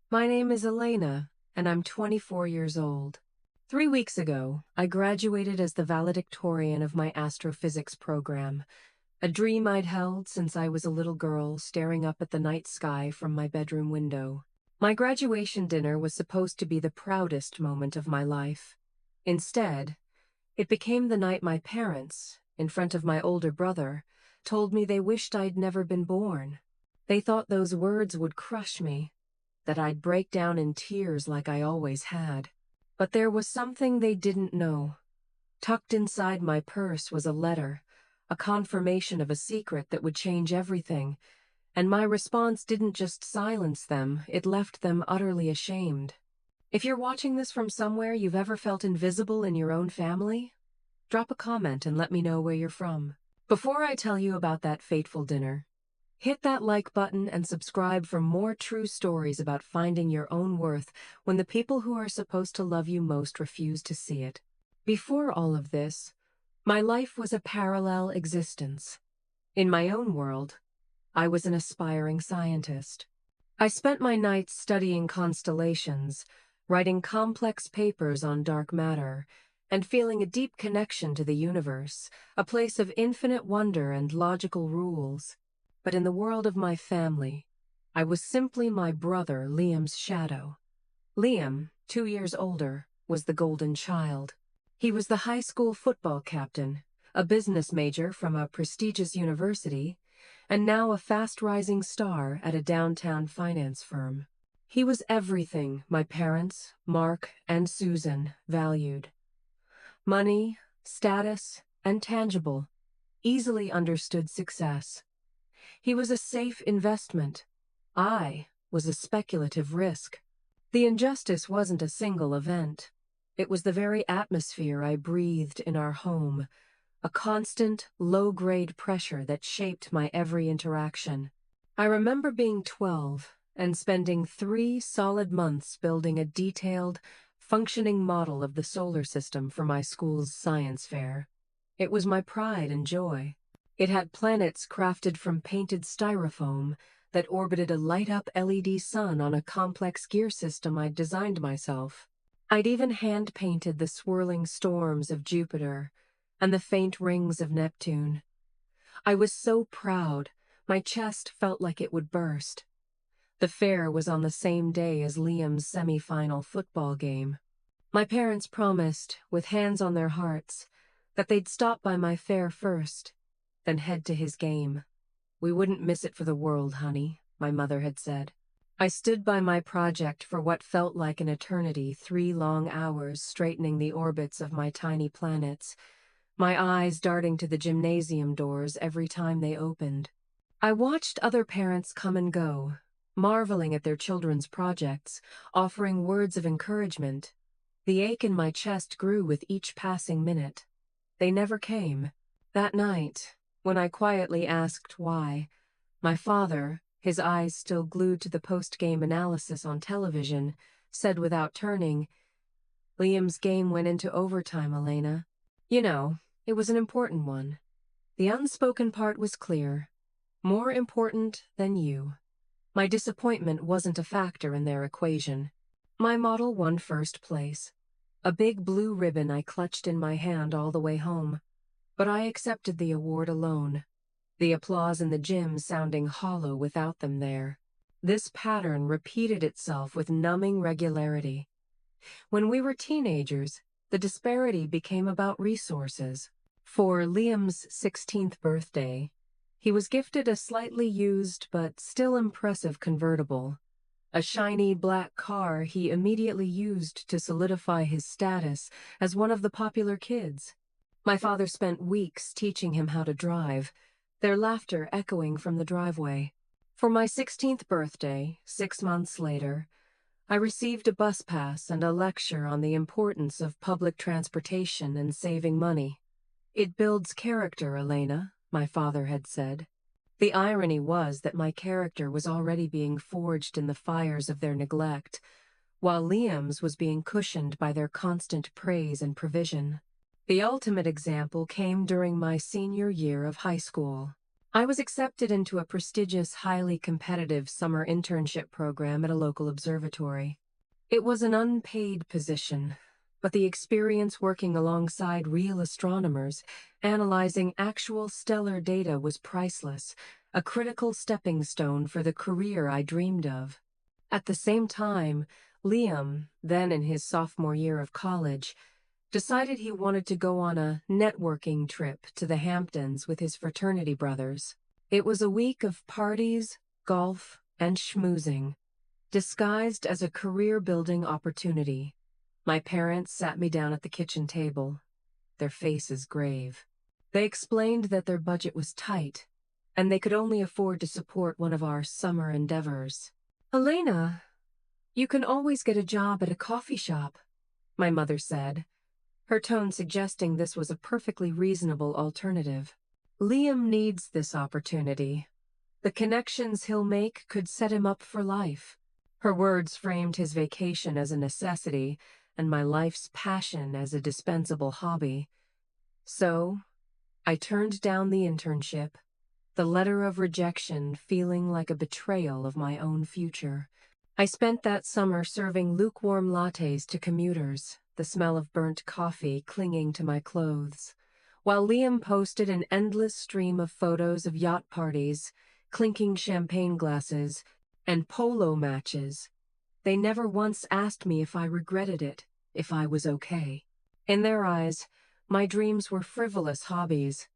My name is Elena, and I'm 24 years old. 3 weeks ago, I graduated as the valedictorian of my astrophysics program, a dream I'd held since I was a little girl staring up at the night sky from my bedroom window. My graduation dinner was supposed to be the proudest moment of my life. Instead, it became the night my parents, in front of my older brother, told me they wished I'd never been born. They thought those words would crush me, that I'd break down in tears like I always had. But there was something they didn't know. Tucked inside my purse was a letter, a confirmation of a secret that would change everything, and my response didn't just silence them, it left them utterly ashamed. If you're watching this from somewhere you've ever felt invisible in your own family, drop a comment and let me know where you're from. Before I tell you about that fateful dinner, hit that like button and subscribe for more true stories about finding your own worth when the people who are supposed to love you most refuse to see it. Before all of this, my life was a parallel existence. In my own world, I was an aspiring scientist. I spent my nights studying constellations, writing complex papers on dark matter, and feeling a deep connection to the universe, a place of infinite wonder and logical rules. But in the world of my family, I was simply my brother Liam's shadow. Liam, 2 years older, was the golden child. He was the high school football captain, a business major from a prestigious university, and now a fast-rising star at a downtown finance firm. He was everything my parents, Mark and Susan, valued. Money, status, and tangible, easily understood success. He was a safe investment. I was a speculative risk. The injustice wasn't a single event. It was the very atmosphere I breathed in our home, a constant, low-grade pressure that shaped my every interaction. I remember being 12 and spending 3 solid months building a detailed, functioning model of the solar system for my school's science fair. It was my pride and joy. It had planets crafted from painted styrofoam that orbited a light-up LED sun on a complex gear system I'd designed myself. I'd even hand-painted the swirling storms of Jupiter and the faint rings of Neptune. I was so proud, my chest felt like it would burst. The fair was on the same day as Liam's semi-final football game. My parents promised, with hands on their hearts, that they'd stop by my fair first, then head to his game. "We wouldn't miss it for the world, honey," my mother had said. I stood by my project for what felt like an eternity, 3 long hours straightening the orbits of my tiny planets, my eyes darting to the gymnasium doors every time they opened. I watched other parents come and go, marveling at their children's projects, offering words of encouragement. The ache in my chest grew with each passing minute. They never came. That night, when I quietly asked why, my father, his eyes still glued to the post-game analysis on television, said without turning, "Liam's game went into overtime, Elena. You know, it was an important one. The unspoken part was clear. More important than you." My disappointment wasn't a factor in their equation. My model won first place. A big blue ribbon I clutched in my hand all the way home. But I accepted the award alone, the applause in the gym sounding hollow without them there. This pattern repeated itself with numbing regularity. When we were teenagers, the disparity became about resources. For Liam's 16th birthday, he was gifted a slightly used but still impressive convertible, a shiny black car he immediately used to solidify his status as one of the popular kids. My father spent weeks teaching him how to drive, their laughter echoing from the driveway. For my 16th birthday, 6 months later, I received a bus pass and a lecture on the importance of public transportation and saving money. "It builds character, Elena," my father had said. The irony was that my character was already being forged in the fires of their neglect, while Liam's was being cushioned by their constant praise and provision. The ultimate example came during my senior year of high school. I was accepted into a prestigious, highly competitive summer internship program at a local observatory. It was an unpaid position, but the experience working alongside real astronomers, analyzing actual stellar data was priceless, a critical stepping stone for the career I dreamed of. At the same time, Liam, then in his sophomore year of college, decided he wanted to go on a networking trip to the Hamptons with his fraternity brothers. It was a week of parties, golf, and schmoozing, disguised as a career-building opportunity. My parents sat me down at the kitchen table, their faces grave. They explained that their budget was tight, and they could only afford to support one of our summer endeavors. "Elena, you can always get a job at a coffee shop," my mother said, her tone suggesting this was a perfectly reasonable alternative. "Liam needs this opportunity. The connections he'll make could set him up for life." Her words framed his vacation as a necessity and my life's passion as a dispensable hobby. So, I turned down the internship, the letter of rejection feeling like a betrayal of my own future. I spent that summer serving lukewarm lattes to commuters, the smell of burnt coffee clinging to my clothes, while Liam posted an endless stream of photos of yacht parties, clinking champagne glasses, and polo matches. They never once asked me if I regretted it, if I was okay. In their eyes, my dreams were frivolous hobbies.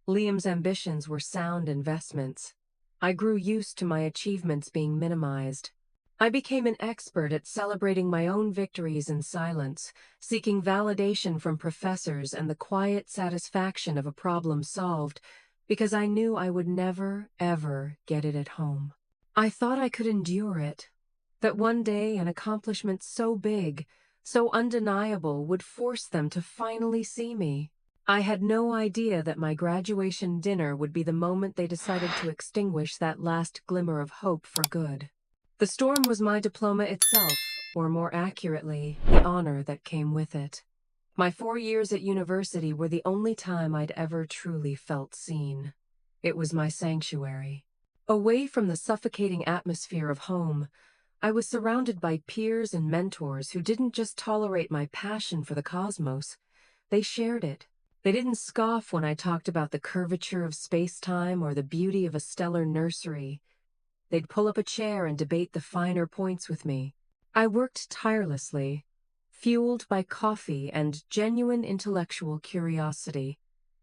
Liam's ambitions were sound investments. I grew used to my achievements being minimized. I became an expert at celebrating my own victories in silence, seeking validation from professors and the quiet satisfaction of a problem solved, because I knew I would never, ever get it at home. I thought I could endure it, that one day an accomplishment so big, so undeniable, would force them to finally see me. I had no idea that my graduation dinner would be the moment they decided to extinguish that last glimmer of hope for good. The storm was my diploma itself, or more accurately, the honor that came with it. My 4 years at university were the only time I'd ever truly felt seen. It was my sanctuary. Away from the suffocating atmosphere of home, I was surrounded by peers and mentors who didn't just tolerate my passion for the cosmos, they shared it. They didn't scoff when I talked about the curvature of space-time or the beauty of a stellar nursery. They'd pull up a chair and debate the finer points with me. I worked tirelessly, fueled by coffee and genuine intellectual curiosity,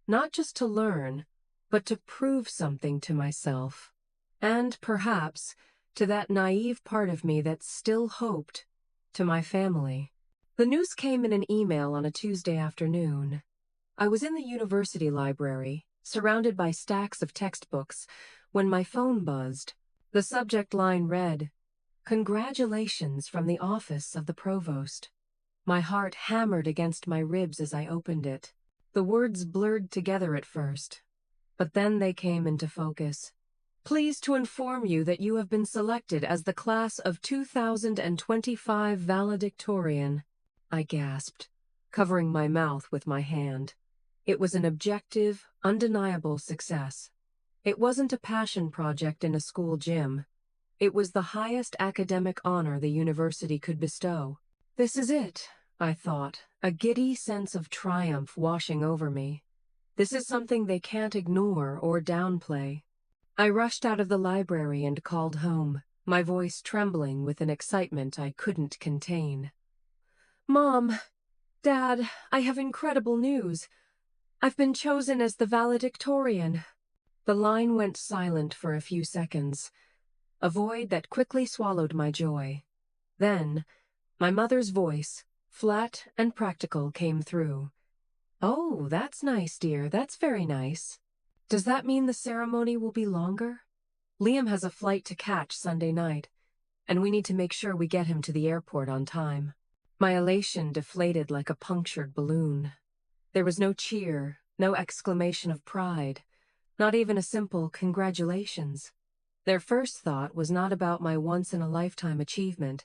not just to learn, but to prove something to myself. And perhaps, to that naive part of me that still hoped, to my family. The news came in an email on a Tuesday afternoon. I was in the university library, surrounded by stacks of textbooks, when my phone buzzed. The subject line read, "Congratulations from the office of the provost." My heart hammered against my ribs as I opened it. The words blurred together at first, but then they came into focus. "Pleased to inform you that you have been selected as the class of 2025 valedictorian," I gasped, covering my mouth with my hand. It was an objective, undeniable success. It wasn't a passion project in a school gym. It was the highest academic honor the university could bestow. This is it, I thought, a giddy sense of triumph washing over me. This is something they can't ignore or downplay. I rushed out of the library and called home, my voice trembling with an excitement I couldn't contain. "Mom, Dad, I have incredible news. I've been chosen as the valedictorian." The line went silent for a few seconds, a void that quickly swallowed my joy. Then, my mother's voice, flat and practical, came through. "Oh, that's nice, dear. That's very nice. Does that mean the ceremony will be longer? Liam has a flight to catch Sunday night, and we need to make sure we get him to the airport on time." My elation deflated like a punctured balloon. There was no cheer, no exclamation of pride, not even a simple congratulations. Their first thought was not about my once-in-a-lifetime achievement,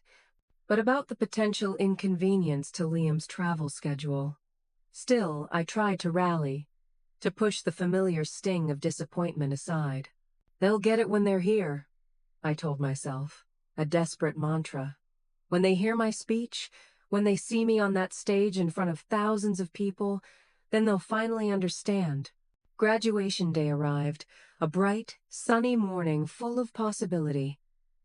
but about the potential inconvenience to Liam's travel schedule. Still, I tried to rally. to push the familiar sting of disappointment aside. They'll get it when they're here, I told myself, a desperate mantra. When they hear my speech, when they see me on that stage in front of thousands of people, then they'll finally understand. Graduation day arrived, a bright, sunny morning full of possibility.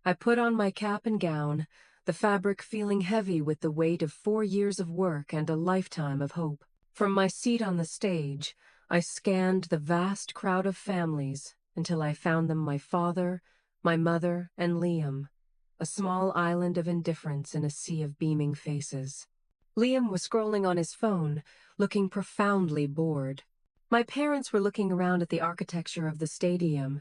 I put on my cap and gown, the fabric feeling heavy with the weight of 4 years of work and a lifetime of hope. From my seat on the stage, I scanned the vast crowd of families until I found them my father, my mother, and Liam, a small island of indifference in a sea of beaming faces. Liam was scrolling on his phone, looking profoundly bored. My parents were looking around at the architecture of the stadium,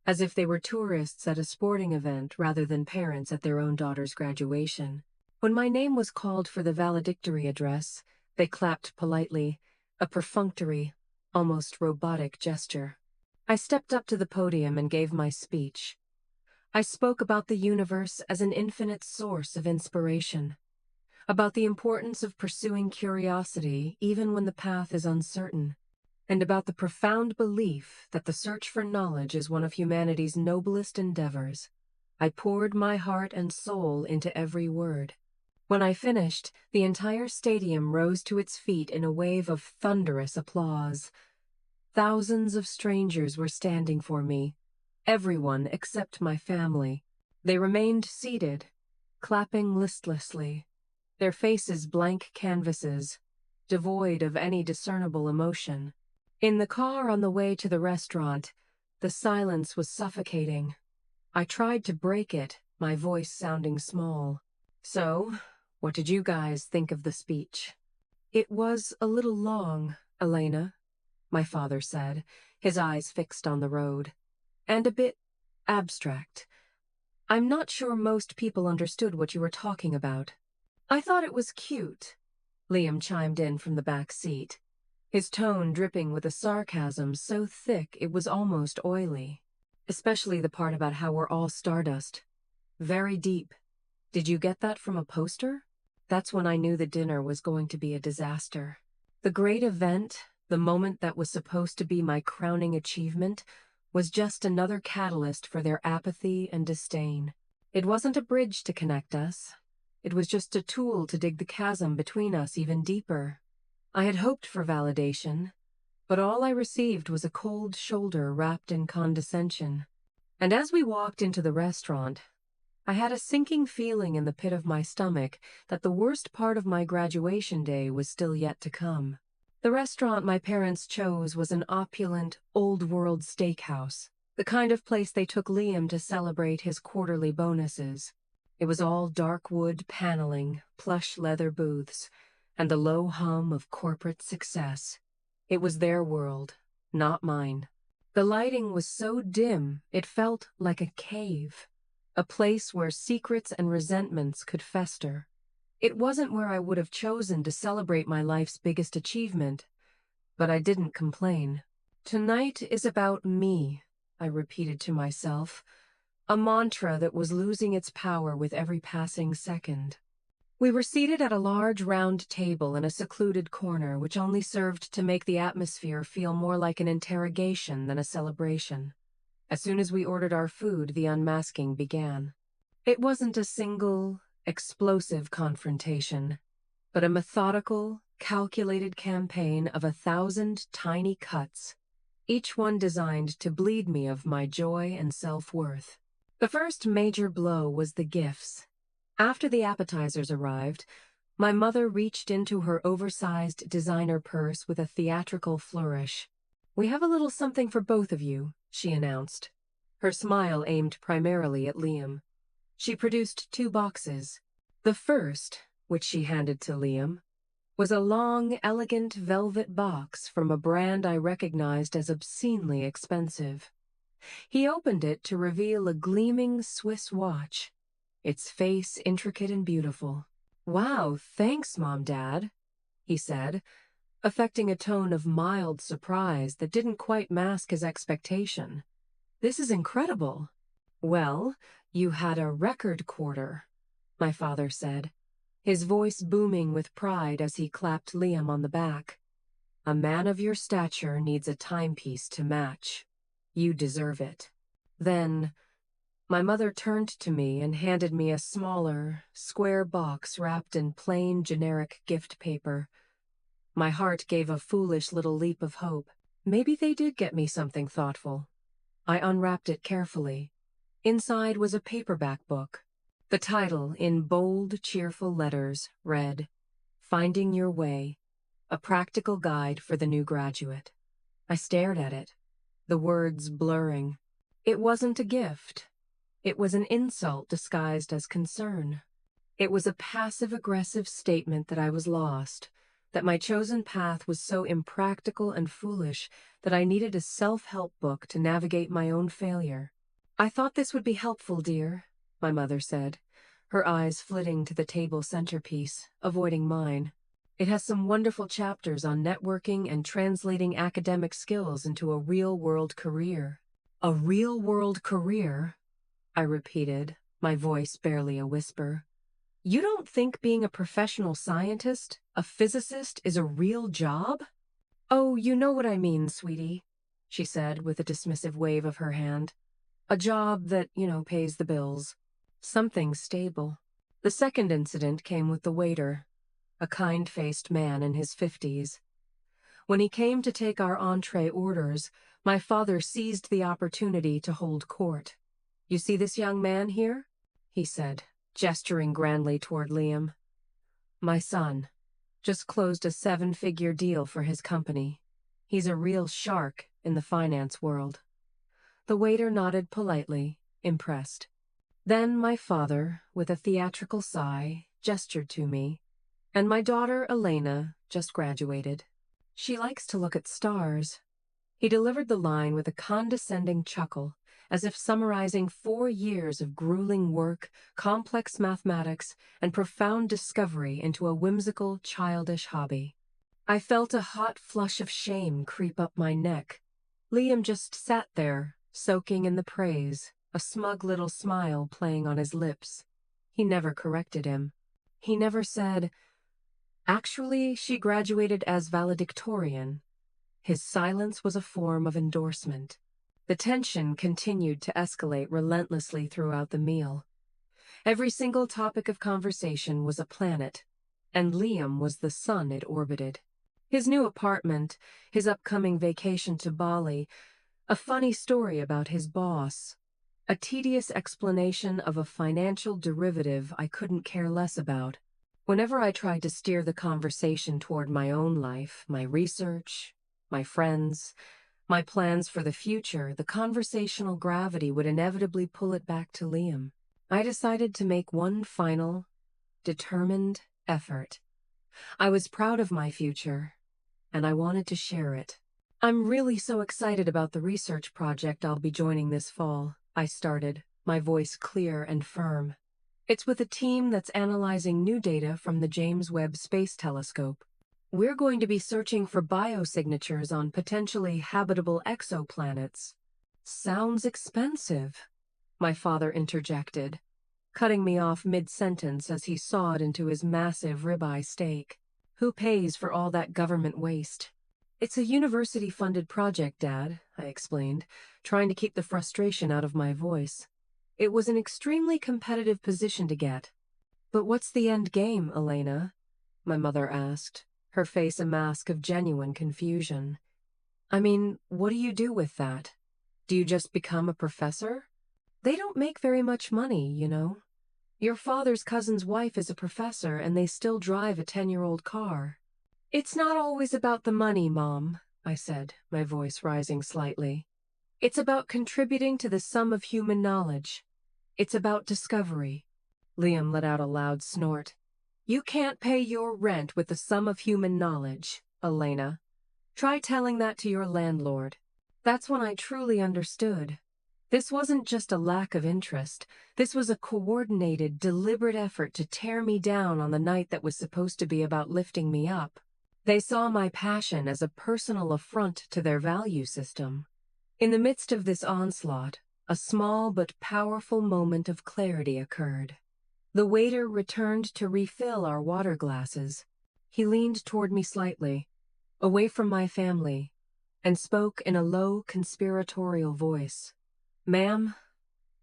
as if they were tourists at a sporting event rather than parents at their own daughter's graduation. When my name was called for the valedictory address, they clapped politely, a perfunctory, almost robotic gesture. I stepped up to the podium and gave my speech. I spoke about the universe as an infinite source of inspiration, about the importance of pursuing curiosity even when the path is uncertain, and about the profound belief that the search for knowledge is one of humanity's noblest endeavors. I poured my heart and soul into every word. When I finished, the entire stadium rose to its feet in a wave of thunderous applause. Thousands of strangers were standing for me, everyone except my family. They remained seated, clapping listlessly, their faces blank canvases, devoid of any discernible emotion. In the car on the way to the restaurant, the silence was suffocating. I tried to break it, my voice sounding small. So, what did you guys think of the speech? It was a little long, Elena, my father said, his eyes fixed on the road, and a bit abstract. I'm not sure most people understood what you were talking about. I thought it was cute, Liam chimed in from the back seat, his tone dripping with a sarcasm so thick it was almost oily. Especially the part about how we're all stardust. Very deep. Did you get that from a poster? That's when I knew the dinner was going to be a disaster. The great event, the moment that was supposed to be my crowning achievement, was just another catalyst for their apathy and disdain. It wasn't a bridge to connect us. It was just a tool to dig the chasm between us even deeper. I had hoped for validation, but all I received was a cold shoulder wrapped in condescension. And as we walked into the restaurant, I had a sinking feeling in the pit of my stomach that the worst part of my graduation day was still yet to come. The restaurant my parents chose was an opulent, old-world steakhouse, the kind of place they took Liam to celebrate his quarterly bonuses. It was all dark wood paneling, plush leather booths, and the low hum of corporate success. It was their world, not mine. The lighting was so dim it felt like a cave, a place where secrets and resentments could fester. It wasn't where I would have chosen to celebrate my life's biggest achievement, but I didn't complain. Tonight is about me, I repeated to myself, a mantra that was losing its power with every passing second. We were seated at a large round table in a secluded corner, which only served to make the atmosphere feel more like an interrogation than a celebration. As soon as we ordered our food, the unmasking began. It wasn't a single, explosive confrontation, but a methodical, calculated campaign of 1,000 tiny cuts, each one designed to bleed me of my joy and self-worth. The first major blow was the gifts. After the appetizers arrived, my mother reached into her oversized designer purse with a theatrical flourish. "We have a little something for both of you," she announced, her smile aimed primarily at Liam. She produced 2 boxes. The first, which she handed to Liam, was a long, elegant velvet box from a brand I recognized as obscenely expensive. He opened it to reveal a gleaming Swiss watch, its face intricate and beautiful. "Wow, thanks, Mom, Dad," he said, affecting a tone of mild surprise that didn't quite mask his expectation. "This is incredible." "Well, you had a record quarter," my father said, his voice booming with pride as he clapped Liam on the back. A man of your stature needs a timepiece to match. You deserve it. Then, my mother turned to me and handed me a smaller, square box wrapped in plain, generic gift paper. My heart gave a foolish little leap of hope. Maybe they did get me something thoughtful. I unwrapped it carefully. Inside was a paperback book. The title, in bold, cheerful letters, read, "Finding Your Way, a Practical Guide for the New Graduate." I stared at it, the words blurring. It wasn't a gift. It was an insult disguised as concern. It was a passive-aggressive statement that I was lost, that my chosen path was so impractical and foolish that I needed a self-help book to navigate my own failure. "I thought this would be helpful, dear," my mother said, her eyes flitting to the table centerpiece, avoiding mine. "It has some wonderful chapters on networking and translating academic skills into a real-world career." "A real-world career?" I repeated, my voice barely a whisper. "You don't think being a professional scientist, a physicist, is a real job?" "Oh, you know what I mean, sweetie," she said with a dismissive wave of her hand. "A job that, pays the bills. Something stable." The second incident came with the waiter, a kind-faced man in his 50s. When he came to take our entree orders, my father seized the opportunity to hold court. "You see this young man here?" he said, gesturing grandly toward Liam. "My son. Just closed a 7-figure deal for his company. He's a real shark in the finance world." The waiter nodded politely, impressed. Then my father, with a theatrical sigh, gestured to me. "And my daughter, Elena, just graduated. She likes to look at stars." He delivered the line with a condescending chuckle, as if summarizing 4 years of grueling work, complex mathematics, and profound discovery into a whimsical, childish hobby. I felt a hot flush of shame creep up my neck. Liam just sat there, soaking in the praise, a smug little smile playing on his lips. He never corrected him. He never said, "Actually, she graduated as valedictorian." His silence was a form of endorsement. The tension continued to escalate relentlessly throughout the meal. Every single topic of conversation was a planet, and Liam was the sun it orbited. His new apartment, his upcoming vacation to Bali, a funny story about his boss, a tedious explanation of a financial derivative I couldn't care less about. Whenever I tried to steer the conversation toward my own life, my research, my friends, my plans for the future, the conversational gravity would inevitably pull it back to Liam. I decided to make one final, determined effort. I was proud of my future, and I wanted to share it. "I'm really so excited about the research project I'll be joining this fall," I started, my voice clear and firm. "It's with a team that's analyzing new data from the James Webb Space Telescope. We're going to be searching for biosignatures on potentially habitable exoplanets." "Sounds expensive," my father interjected, cutting me off mid-sentence as he sawed into his massive ribeye steak. "Who pays for all that government waste?" "It's a university-funded project, Dad," I explained, trying to keep the frustration out of my voice. "It was an extremely competitive position to get." "But what's the end game, Elena?" my mother asked, her face a mask of genuine confusion. "I mean, what do you do with that? Do you just become a professor? They don't make very much money, you know. Your father's cousin's wife is a professor and they still drive a 10-year-old car." "It's not always about the money, Mom," I said, my voice rising slightly. "It's about contributing to the sum of human knowledge. It's about discovery." Liam let out a loud snort. "You can't pay your rent with the sum of human knowledge, Elena. Try telling that to your landlord." That's when I truly understood. This wasn't just a lack of interest. This was a coordinated, deliberate effort to tear me down on the night that was supposed to be about lifting me up. They saw my passion as a personal affront to their value system. In the midst of this onslaught, a small but powerful moment of clarity occurred. The waiter returned to refill our water glasses. He leaned toward me slightly. away from my family, and spoke in a low, conspiratorial voice. "Ma'am,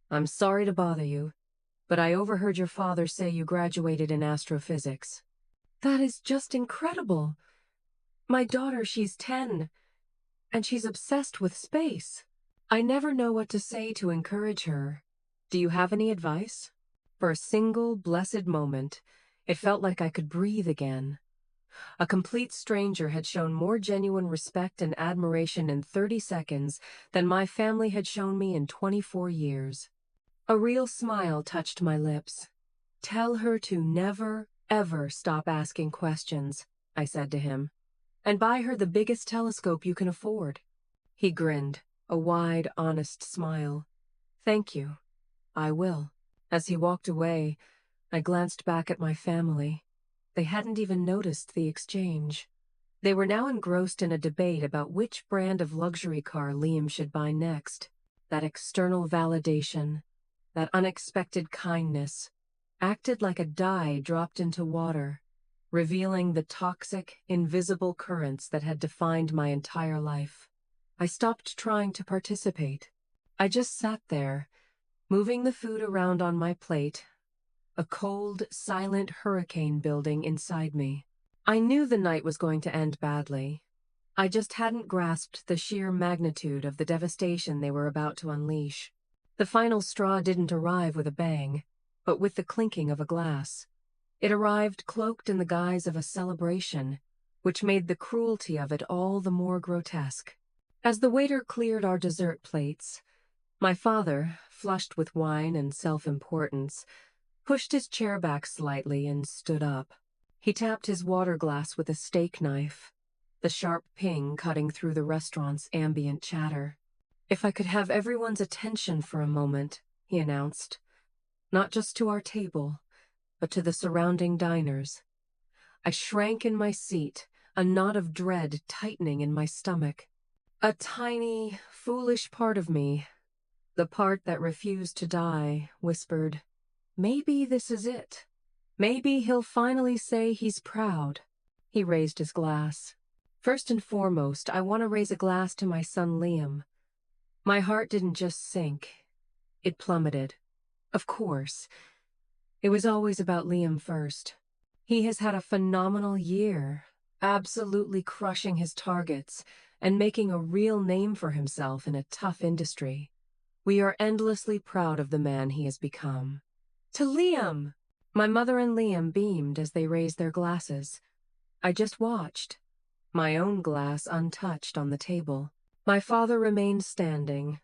I'm sorry to bother you, but I overheard your father say you graduated in astrophysics." "That is just incredible. My daughter, she's 10, and she's obsessed with space." I never know what to say to encourage her. Do you have any advice? For a single, blessed moment, it felt like I could breathe again. A complete stranger had shown more genuine respect and admiration in 30 seconds than my family had shown me in 24 years. A real smile touched my lips. "Tell her to never, ever stop asking questions," I said to him, "and buy her the biggest telescope you can afford." He grinned, a wide, honest smile. "Thank you. I will." As he walked away, I glanced back at my family. They hadn't even noticed the exchange. They were now engrossed in a debate about which brand of luxury car Liam should buy next. That external validation, that unexpected kindness, acted like a dye dropped into water, revealing the toxic, invisible currents that had defined my entire life. I stopped trying to participate. I just sat there, moving the food around on my plate, a cold, silent hurricane building inside me. I knew the night was going to end badly. I just hadn't grasped the sheer magnitude of the devastation they were about to unleash. The final straw didn't arrive with a bang, but with the clinking of a glass. It arrived cloaked in the guise of a celebration, which made the cruelty of it all the more grotesque. As the waiter cleared our dessert plates, my father, flushed with wine and self-importance, pushed his chair back slightly and stood up. He tapped his water glass with a steak knife, the sharp ping cutting through the restaurant's ambient chatter. "If I could have everyone's attention for a moment," he announced, "not just to our table, but to the surrounding diners." I shrank in my seat, a knot of dread tightening in my stomach. A tiny, foolish part of me, the part that refused to die, whispered, "Maybe this is it. Maybe he'll finally say he's proud." He raised his glass. "First and foremost, I want to raise a glass to my son Liam." My heart didn't just sink, it plummeted. Of course, it was always about Liam first. He has had a phenomenal year, absolutely crushing his targets and making a real name for himself in a tough industry. We are endlessly proud of the man he has become. "To Liam!" My mother and Liam beamed as they raised their glasses. I just watched, my own glass untouched on the table. My father remained standing,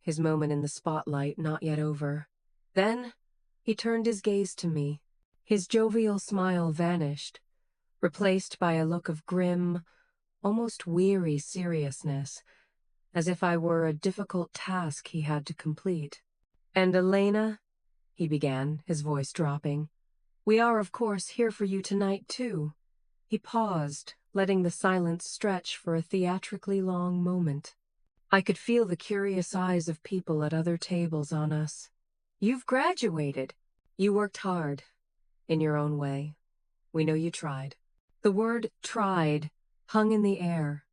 his moment in the spotlight not yet over. Then he turned his gaze to me. His jovial smile vanished, replaced by a look of grim, almost weary seriousness, as if I were a difficult task he had to complete. "And Elena," he began, his voice dropping, "we are of course here for you tonight too." He paused, letting the silence stretch for a theatrically long moment. I could feel the curious eyes of people at other tables on us. "You've graduated. You worked hard, in your own way. We know you tried." The word "tried" hung in the air,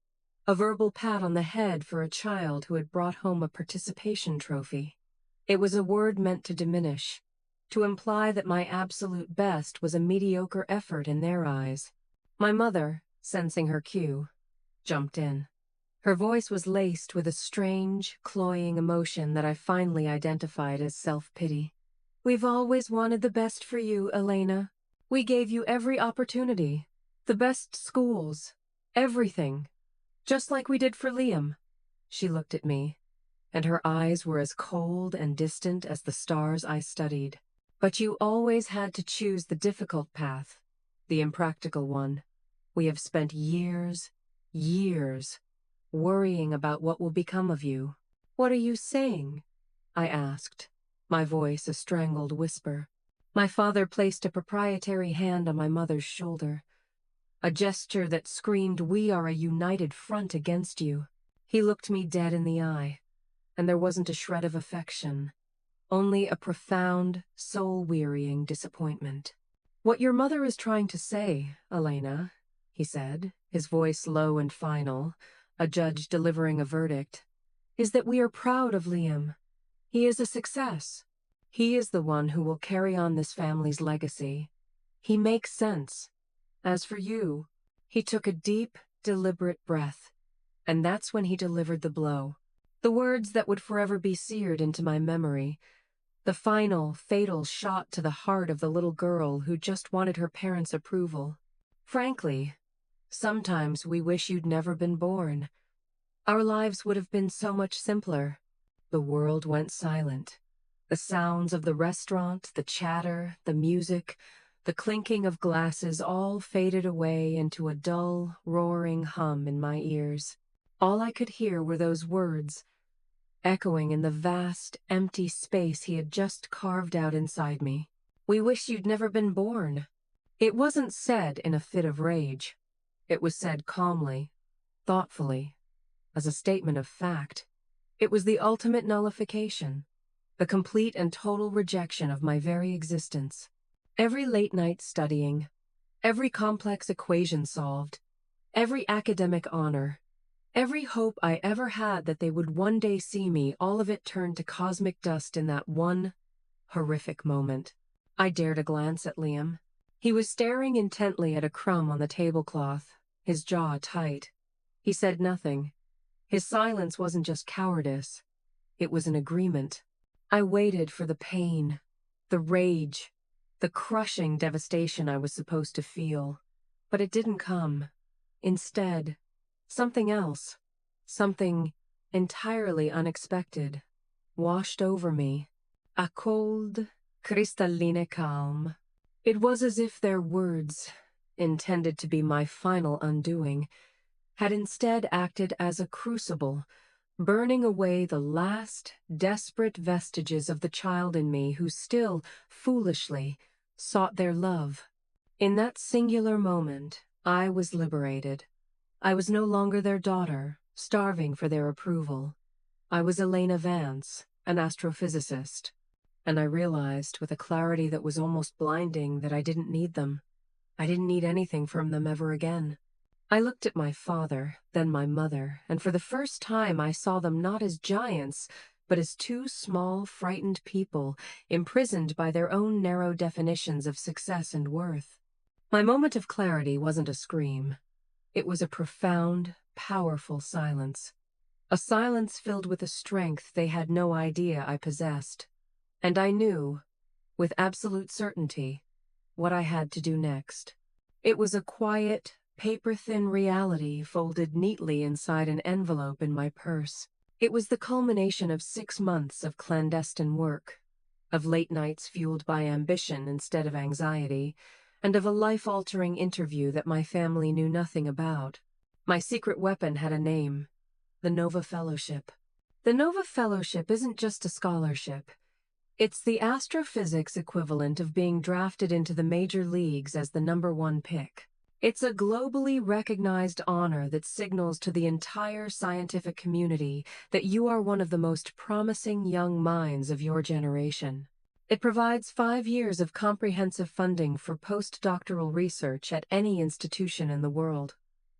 a verbal pat on the head for a child who had brought home a participation trophy. It was a word meant to diminish, to imply that my absolute best was a mediocre effort in their eyes. My mother, sensing her cue, jumped in. Her voice was laced with a strange, cloying emotion that I finally identified as self-pity. "We've always wanted the best for you, Elena. We gave you every opportunity, the best schools, everything, just like we did for Liam." She looked at me, and her eyes were as cold and distant as the stars I studied. "But you always had to choose the difficult path, the impractical one. We have spent years, worrying about what will become of you." "What are you saying?" I asked, my voice a strangled whisper. My father placed a proprietary hand on my mother's shoulder, a gesture that screamed, "We are a united front against you." He looked me dead in the eye, and there wasn't a shred of affection, only a profound, soul-wearying disappointment. "What your mother is trying to say, Elena," he said, his voice low and final, a judge delivering a verdict, is that we are proud of Liam. He is a success. He is the one who will carry on this family's legacy. He makes sense. As for you, he took a deep, deliberate breath, and that's when he delivered the blow. The words that would forever be seared into my memory. The final, fatal shot to the heart of the little girl who just wanted her parents' approval. Frankly, sometimes we wish you'd never been born. Our lives would have been so much simpler. The world went silent. The sounds of the restaurant, the chatter, the music, the clinking of glasses all faded away into a dull, roaring hum in my ears. All I could hear were those words, echoing in the vast, empty space he had just carved out inside me. We wish you'd never been born. It wasn't said in a fit of rage. It was said calmly, thoughtfully, as a statement of fact. It was the ultimate nullification, the complete and total rejection of my very existence. Every late night studying, every complex equation solved, every academic honor, every hope I ever had that they would one day see me, all of it turned to cosmic dust in that one horrific moment. I dared a glance at Liam. He was staring intently at a crumb on the tablecloth, his jaw tight. He said nothing. His silence wasn't just cowardice. It was an agreement. I waited for the pain, the rage, the crushing devastation I was supposed to feel. But it didn't come. Instead, something else, something entirely unexpected, washed over me. A cold, crystalline calm. It was as if their words, intended to be my final undoing, had instead acted as a crucible, burning away the last, desperate vestiges of the child in me who still, foolishly, sought their love. In that singular moment, I was liberated. I was no longer their daughter, starving for their approval. I was Elena Vance, an astrophysicist, and I realized with a clarity that was almost blinding that I didn't need them. I didn't need anything from them ever again. I looked at my father, then my mother, and for the first time I saw them not as giants, but as two small, frightened people, imprisoned by their own narrow definitions of success and worth. My moment of clarity wasn't a scream. It was a profound, powerful silence. A silence filled with a strength they had no idea I possessed. And I knew, with absolute certainty, what I had to do next. It was a quiet, paper-thin reality folded neatly inside an envelope in my purse. It was the culmination of 6 months of clandestine work, of late nights fueled by ambition instead of anxiety, and of a life-altering interview that my family knew nothing about. My secret weapon had a name, the Nova Fellowship. The Nova Fellowship isn't just a scholarship. It's the astrophysics equivalent of being drafted into the major leagues as the #1 pick. It's a globally recognized honor that signals to the entire scientific community that you are one of the most promising young minds of your generation. It provides 5 years of comprehensive funding for postdoctoral research at any institution in the world,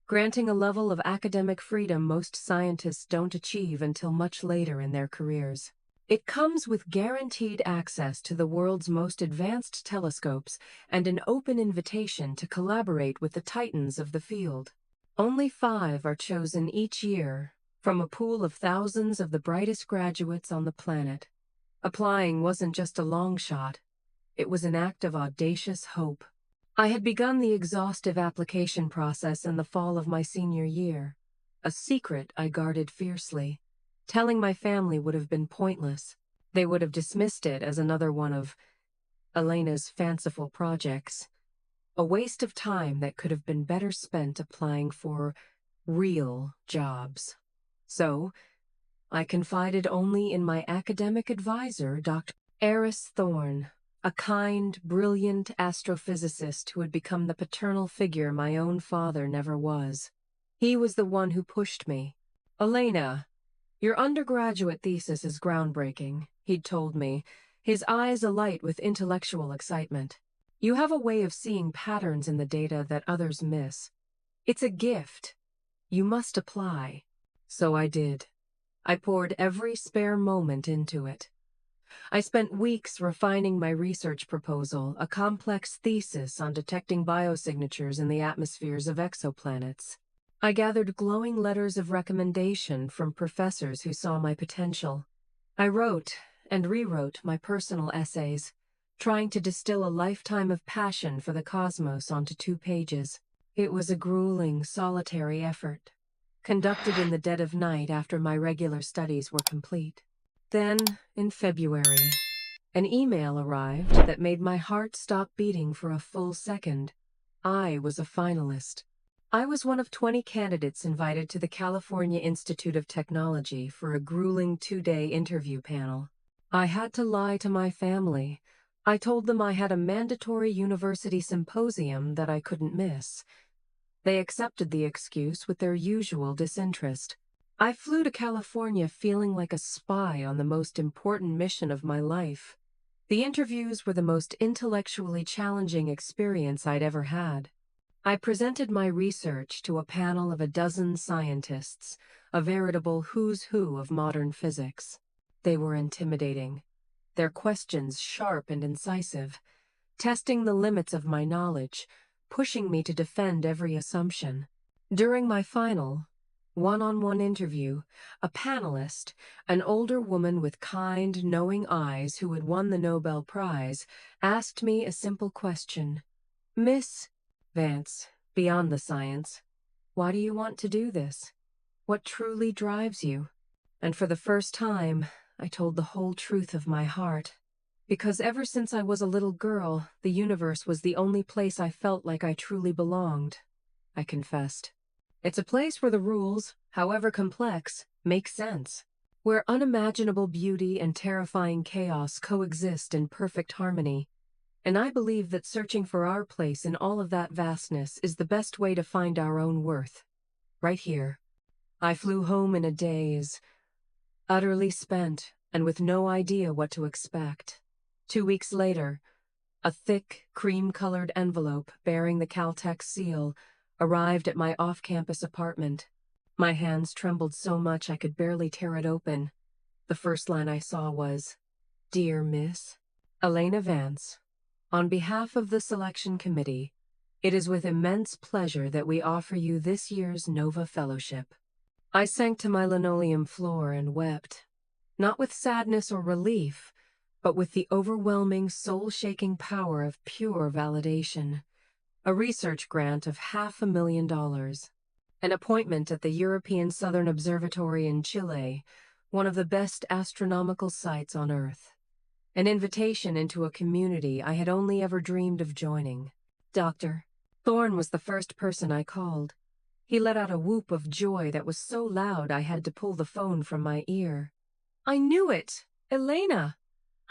granting a level of academic freedom most scientists don't achieve until much later in their careers. It comes with guaranteed access to the world's most advanced telescopes and an open invitation to collaborate with the titans of the field. Only 5 are chosen each year from a pool of thousands of the brightest graduates on the planet. Applying wasn't just a long shot. It was an act of audacious hope. I had begun the exhaustive application process in the fall of my senior year, a secret I guarded fiercely. Telling my family would have been pointless. They would have dismissed it as another one of Elena's fanciful projects, a waste of time that could have been better spent applying for real jobs. So, I confided only in my academic advisor, Dr. Eris Thorne, a kind, brilliant astrophysicist who had become the paternal figure my own father never was. He was the one who pushed me. "Elena, your undergraduate thesis is groundbreaking," he'd told me, his eyes alight with intellectual excitement. "You have a way of seeing patterns in the data that others miss. It's a gift. You must apply. So I did. I poured every spare moment into it. I spent weeks refining my research proposal, a complex thesis on detecting biosignatures in the atmospheres of exoplanets. I gathered glowing letters of recommendation from professors who saw my potential. I wrote and rewrote my personal essays, trying to distill a lifetime of passion for the cosmos onto 2 pages. It was a grueling, solitary effort, conducted in the dead of night after my regular studies were complete. Then, in February, an email arrived that made my heart stop beating for a full second. I was a finalist. I was one of 20 candidates invited to the California Institute of Technology for a grueling 2-day interview panel. I had to lie to my family. I told them I had a mandatory university symposium that I couldn't miss. They accepted the excuse with their usual disinterest. I flew to California feeling like a spy on the most important mission of my life. The interviews were the most intellectually challenging experience I'd ever had. I presented my research to a panel of a dozen scientists, a veritable who's who of modern physics. They were intimidating, their questions sharp and incisive, testing the limits of my knowledge, pushing me to defend every assumption. During my final, one-on-one interview, a panelist, an older woman with kind, knowing eyes who had won the Nobel Prize, asked me a simple question. Miss Vance, beyond the science, why do you want to do this? What truly drives you? And for the first time, I told the whole truth of my heart. Because ever since I was a little girl, the universe was the only place I felt like I truly belonged, I confessed. It's a place where the rules, however complex, make sense. Where unimaginable beauty and terrifying chaos coexist in perfect harmony. And I believe that searching for our place in all of that vastness is the best way to find our own worth. Right here. I flew home in a daze, utterly spent and with no idea what to expect. 2 weeks later, a thick, cream-colored envelope bearing the Caltech seal arrived at my off-campus apartment. My hands trembled so much I could barely tear it open. The first line I saw was, "Dear Miss Elena Vance, on behalf of the selection committee, it is with immense pleasure that we offer you this year's Nova Fellowship." I sank to my linoleum floor and wept, not with sadness or relief, but with the overwhelming, soul-shaking power of pure validation. A research grant of $500,000, an appointment at the European Southern Observatory in Chile, one of the best astronomical sites on Earth. An invitation into a community I had only ever dreamed of joining. Dr. Thorne was the first person I called. He let out a whoop of joy that was so loud I had to pull the phone from my ear. "I knew it! Elena!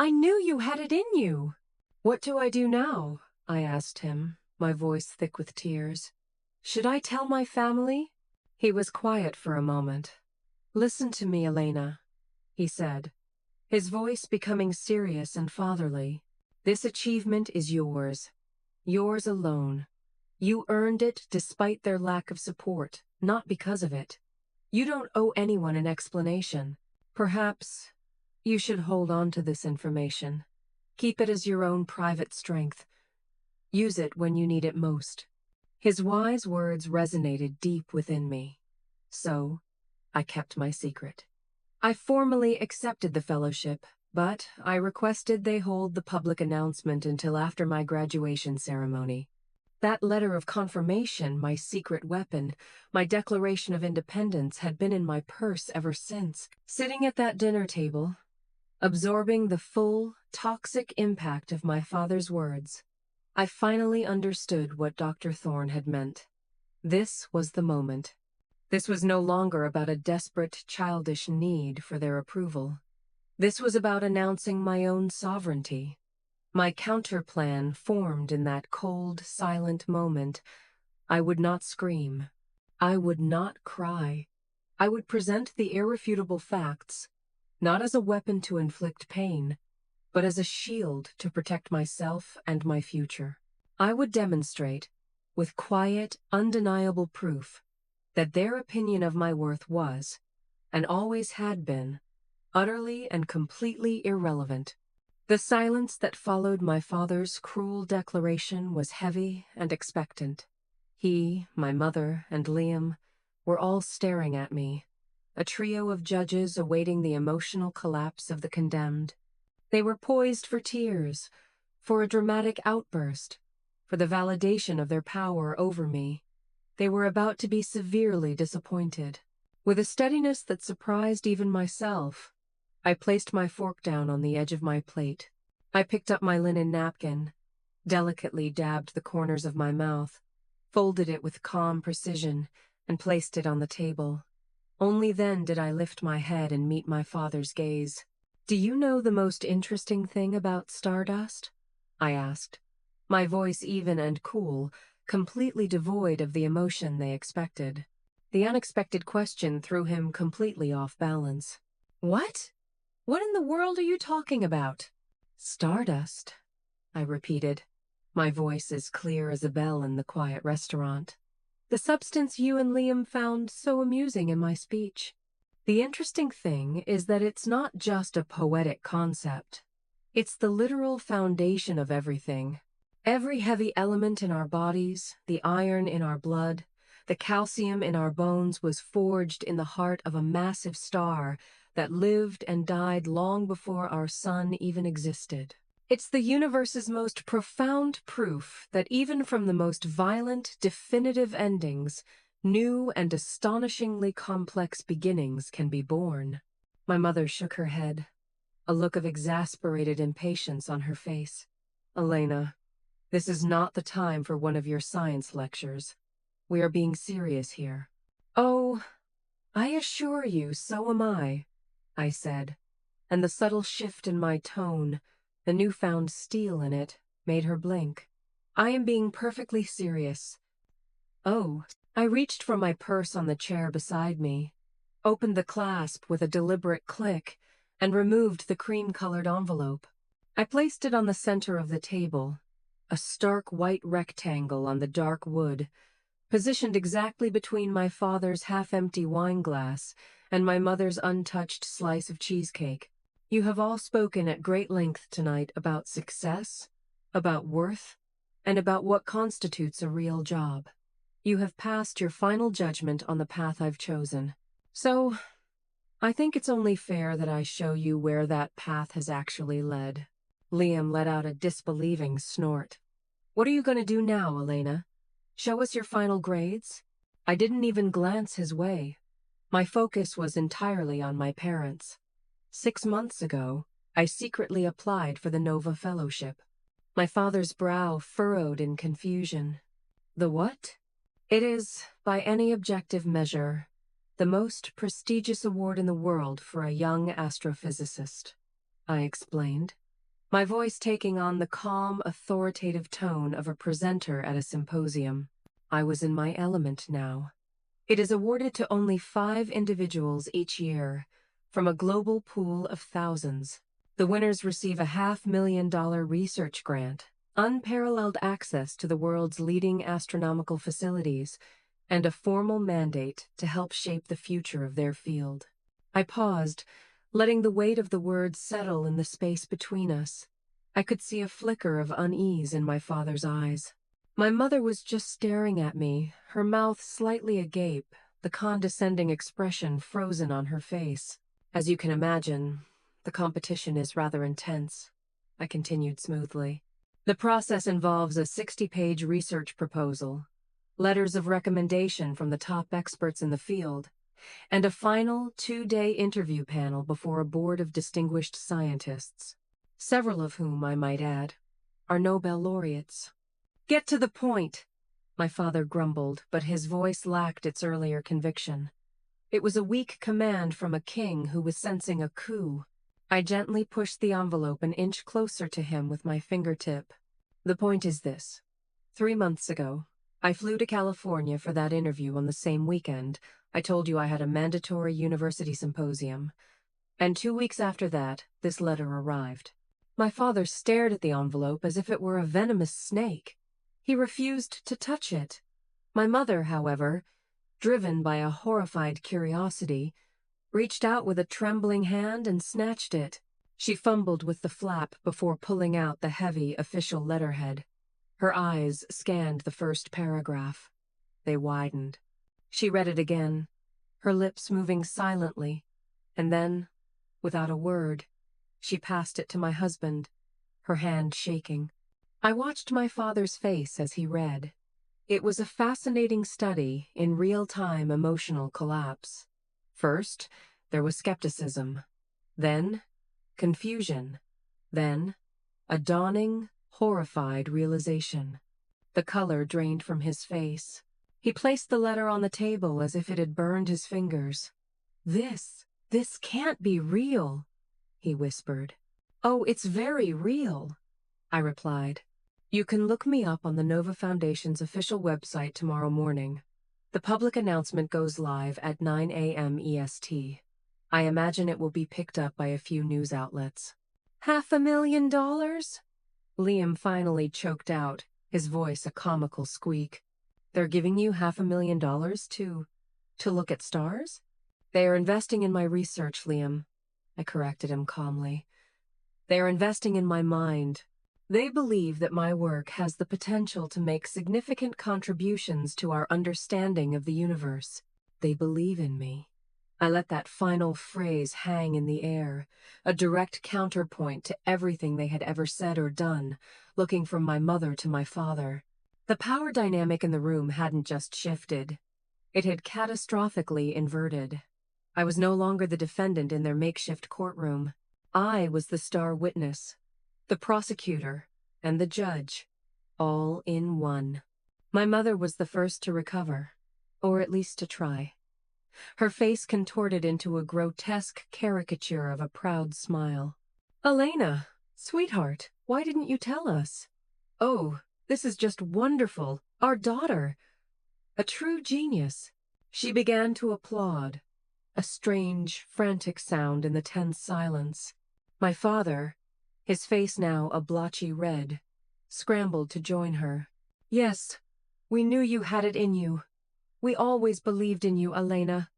I knew you had it in you!" "What do I do now?" I asked him, my voice thick with tears. "Should I tell my family?" He was quiet for a moment. "Listen to me, Elena," he said, his voice becoming serious and fatherly. "This achievement is yours. Yours alone. You earned it despite their lack of support, not because of it. You don't owe anyone an explanation. Perhaps you should hold on to this information. Keep it as your own private strength. Use it when you need it most." His wise words resonated deep within me. So, I kept my secret. I formally accepted the fellowship, but I requested they hold the public announcement until after my graduation ceremony. That letter of confirmation, my secret weapon, my declaration of independence, had been in my purse ever since. Sitting at that dinner table, absorbing the full, toxic impact of my father's words, I finally understood what Dr. Thorne had meant. This was the moment. This was no longer about a desperate, childish need for their approval. This was about announcing my own sovereignty. My counterplan formed in that cold, silent moment. I would not scream. I would not cry. I would present the irrefutable facts, not as a weapon to inflict pain, but as a shield to protect myself and my future. I would demonstrate, with quiet, undeniable proof that their opinion of my worth was, and always had been, utterly and completely irrelevant. The silence that followed my father's cruel declaration was heavy and expectant. He, my mother, and Liam were all staring at me, a trio of judges awaiting the emotional collapse of the condemned. They were poised for tears, for a dramatic outburst, for the validation of their power over me. They were about to be severely disappointed. With a steadiness that surprised even myself, I placed my fork down on the edge of my plate. I picked up my linen napkin, delicately dabbed the corners of my mouth, folded it with calm precision, and placed it on the table. Only then did I lift my head and meet my father's gaze. "Do you know the most interesting thing about stardust?" I asked, my voice even and cool, completely devoid of the emotion they expected. The unexpected question threw him completely off balance. "What? What in the world are you talking about?" "Stardust," I repeated, my voice as clear as a bell in the quiet restaurant. "The substance you and Liam found so amusing in my speech. The interesting thing is that it's not just a poetic concept. It's the literal foundation of everything. Every heavy element in our bodies, the iron in our blood, the calcium in our bones was forged in the heart of a massive star that lived and died long before our sun even existed. It's the universe's most profound proof that even from the most violent, definitive endings, new and astonishingly complex beginnings can be born." My mother shook her head, a look of exasperated impatience on her face. "Elena, this is not the time for one of your science lectures. We are being serious here." "Oh, I assure you, so am I said, and the subtle shift in my tone, the newfound steel in it, made her blink. "I am being perfectly serious." "Oh." I reached for my purse on the chair beside me, opened the clasp with a deliberate click, and removed the cream-colored envelope. I placed it on the center of the table, a stark white rectangle on the dark wood, positioned exactly between my father's half-empty wine glass and my mother's untouched slice of cheesecake. "You have all spoken at great length tonight about success, about worth, and about what constitutes a real job. You have passed your final judgment on the path I've chosen. So, I think it's only fair that I show you where that path has actually led." Liam let out a disbelieving snort. "What are you going to do now, Elena? Show us your final grades?" I didn't even glance his way. My focus was entirely on my parents. 6 months ago, I secretly applied for the Nova Fellowship. My father's brow furrowed in confusion. "The what?" "It is, by any objective measure, the most prestigious award in the world for a young astrophysicist," I explained, my voice taking on the calm, authoritative tone of a presenter at a symposium. I was in my element now. "It is awarded to only 5 individuals each year, from a global pool of thousands. The winners receive a $500,000 research grant, unparalleled access to the world's leading astronomical facilities, and a formal mandate to help shape the future of their field." I paused, letting the weight of the words settle in the space between us. I could see a flicker of unease in my father's eyes. My mother was just staring at me, her mouth slightly agape, the condescending expression frozen on her face. "As you can imagine, the competition is rather intense," I continued smoothly. "The process involves a 60-page research proposal, letters of recommendation from the top experts in the field, and a final 2-day interview panel before a board of distinguished scientists, several of whom, I might add, are Nobel laureates." "Get to the point," my father grumbled, but his voice lacked its earlier conviction. It was a weak command from a king who was sensing a coup. I gently pushed the envelope an inch closer to him with my fingertip. "The point is this. 3 months ago, I flew to California for that interview on the same weekend I told you I had a mandatory university symposium, and 2 weeks after that, this letter arrived." My father stared at the envelope as if it were a venomous snake. He refused to touch it. My mother, however, driven by a horrified curiosity, reached out with a trembling hand and snatched it. She fumbled with the flap before pulling out the heavy official letterhead. Her eyes scanned the first paragraph. They widened. She read it again, her lips moving silently, and then, without a word, she passed it to my husband, her hand shaking. I watched my father's face as he read. It was a fascinating study in real-time emotional collapse. First, there was skepticism. Then, confusion. Then, a dawning, horrified realization. The color drained from his face. He placed the letter on the table as if it had burned his fingers. This can't be real," he whispered. "Oh, it's very real," I replied. "You can look me up on the Nova Foundation's official website tomorrow morning. The public announcement goes live at 9 a.m. EST. I imagine it will be picked up by a few news outlets." $500,000? Liam finally choked out, his voice a comical squeak. "They're giving you $500,000 to look at stars?" "They are investing in my research, Liam," I corrected him calmly. "They are investing in my mind. They believe that my work has the potential to make significant contributions to our understanding of the universe. They believe in me." I let that final phrase hang in the air, a direct counterpoint to everything they had ever said or done, looking from my mother to my father. The power dynamic in the room hadn't just shifted. It had catastrophically inverted. I was no longer the defendant in their makeshift courtroom. I was the star witness, the prosecutor, and the judge, all in one. My mother was the first to recover, or at least to try. Her face contorted into a grotesque caricature of a proud smile. "Elena, sweetheart, why didn't you tell us? Oh, this is just wonderful. Our daughter. A true genius." She began to applaud, a strange, frantic sound in the tense silence. My father, his face now a blotchy red, scrambled to join her. "Yes, we knew you had it in you. We always believed in you, Elena.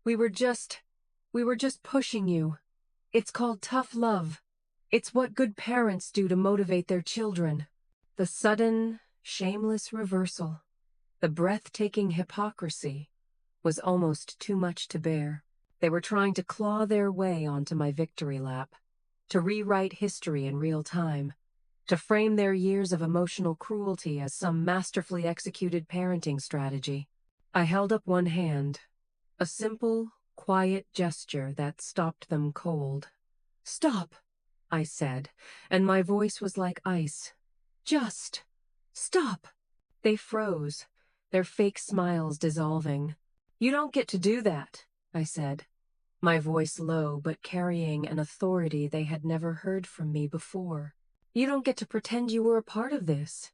We were just pushing you. It's called tough love. It's what good parents do to motivate their children." The sudden, shameless reversal, the breathtaking hypocrisy, was almost too much to bear. They were trying to claw their way onto my victory lap, to rewrite history in real time, to frame their years of emotional cruelty as some masterfully executed parenting strategy. I held up one hand, a simple, quiet gesture that stopped them cold. "Stop," I said, and my voice was like ice. "Just stop." They froze, their fake smiles dissolving. "You don't get to do that," I said, my voice low but carrying an authority they had never heard from me before. "You don't get to pretend you were a part of this.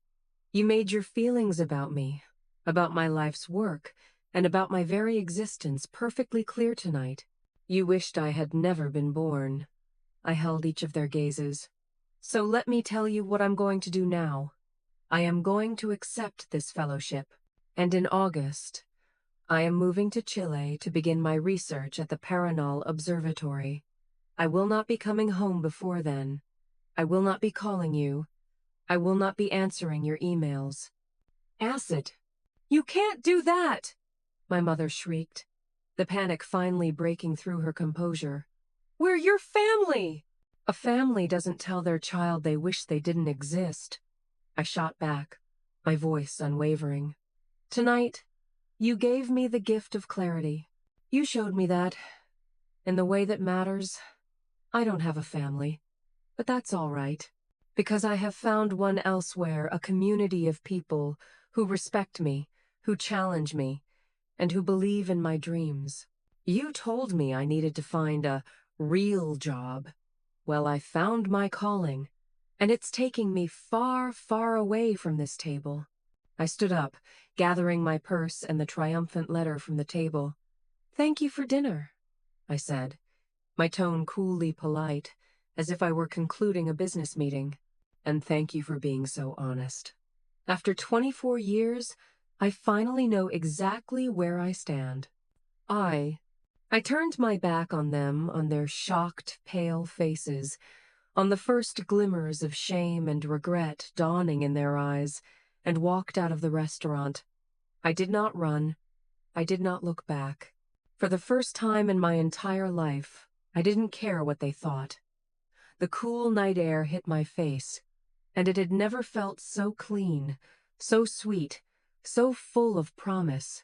You made your feelings about me, about my life's work, and about my very existence perfectly clear tonight. You wished I had never been born." I held each of their gazes. "So let me tell you what I'm going to do now. I am going to accept this fellowship, and in August, I am moving to Chile to begin my research at the Paranal Observatory. I will not be coming home before then. I will not be calling you. I will not be answering your emails." "Acid! You can't do that!" my mother shrieked, the panic finally breaking through her composure. "We're your family!" "A family doesn't tell their child they wish they didn't exist," I shot back, my voice unwavering. "Tonight, you gave me the gift of clarity. You showed me that, in the way that matters, I don't have a family. But that's all right, because I have found one elsewhere, a community of people who respect me, who challenge me, and who believe in my dreams. You told me I needed to find a real job. Well, I found my calling, and it's taking me far, far away from this table." I stood up, gathering my purse and the triumphant letter from the table. "Thank you for dinner," I said, my tone coolly polite, as if I were concluding a business meeting. "And thank you for being so honest." After 24 years, I finally know exactly where I stand. I. I turned my back on them, on their shocked, pale faces, on the first glimmers of shame and regret dawning in their eyes, and walked out of the restaurant. I did not run. I did not look back. For the first time in my entire life, I didn't care what they thought. The cool night air hit my face, and it had never felt so clean, so sweet, so full of promise.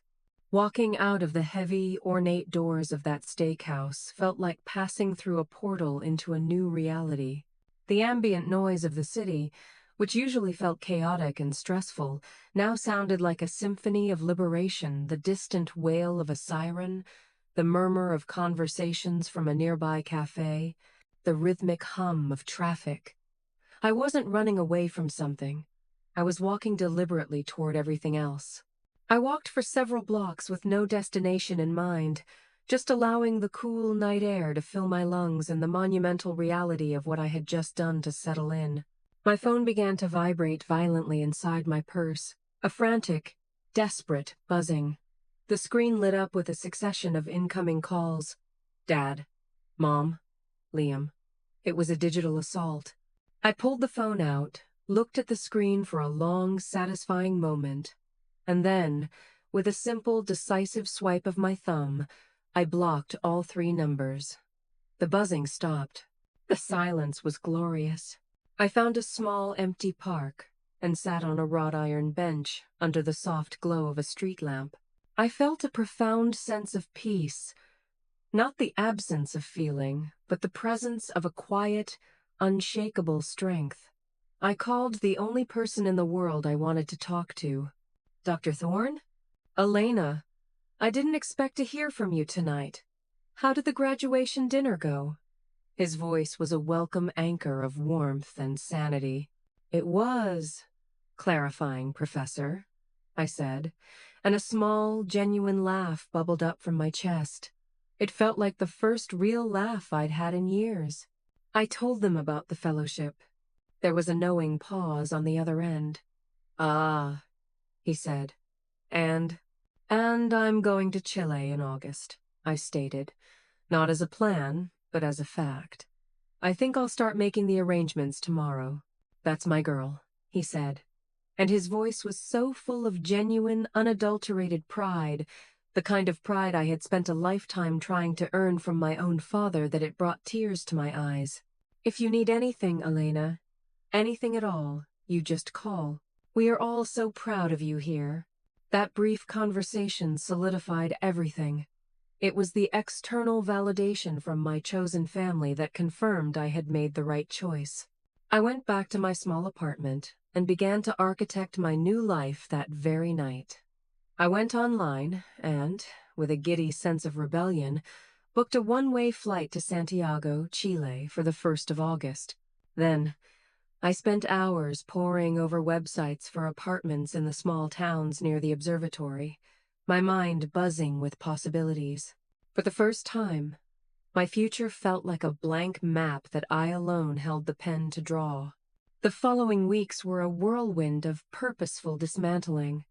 Walking out of the heavy, ornate doors of that steakhouse felt like passing through a portal into a new reality. The ambient noise of the city, which usually felt chaotic and stressful, now sounded like a symphony of liberation, the distant wail of a siren, the murmur of conversations from a nearby cafe, the rhythmic hum of traffic. I wasn't running away from something. I was walking deliberately toward everything else. I walked for several blocks with no destination in mind, just allowing the cool night air to fill my lungs and the monumental reality of what I had just done to settle in. My phone began to vibrate violently inside my purse, a frantic, desperate buzzing. The screen lit up with a succession of incoming calls. Dad. Mom. Liam. It was a digital assault. I pulled the phone out, looked at the screen for a long, satisfying moment, and then, with a simple, decisive swipe of my thumb, I blocked all 3 numbers. The buzzing stopped. The silence was glorious. I found a small, empty park and sat on a wrought iron bench under the soft glow of a street lamp. I felt a profound sense of peace, not the absence of feeling, but the presence of a quiet, unshakable strength. I called the only person in the world I wanted to talk to. Dr. Thorne? Elena, I didn't expect to hear from you tonight. How did the graduation dinner go? His voice was a welcome anchor of warmth and sanity. It was clarifying, Professor, I said, and a small, genuine laugh bubbled up from my chest. It felt like the first real laugh I'd had in years. I told them about the fellowship. There was a knowing pause on the other end. Ah, he said. And I'm going to Chile in August, I stated, not as a plan, but as a fact. I think I'll start making the arrangements tomorrow. That's my girl, he said. And his voice was so full of genuine, unadulterated pride, the kind of pride I had spent a lifetime trying to earn from my own father, that it brought tears to my eyes. If you need anything, Elena, anything at all, you just call. We are all so proud of you here. That brief conversation solidified everything. It was the external validation from my chosen family that confirmed I had made the right choice. I went back to my small apartment and began to architect my new life that very night. I went online and, with a giddy sense of rebellion, booked a one-way flight to Santiago, Chile, for the 1st of August. Then, I spent hours poring over websites for apartments in the small towns near the observatory, my mind buzzing with possibilities. For the first time, my future felt like a blank map that I alone held the pen to draw. The following weeks were a whirlwind of purposeful dismantling.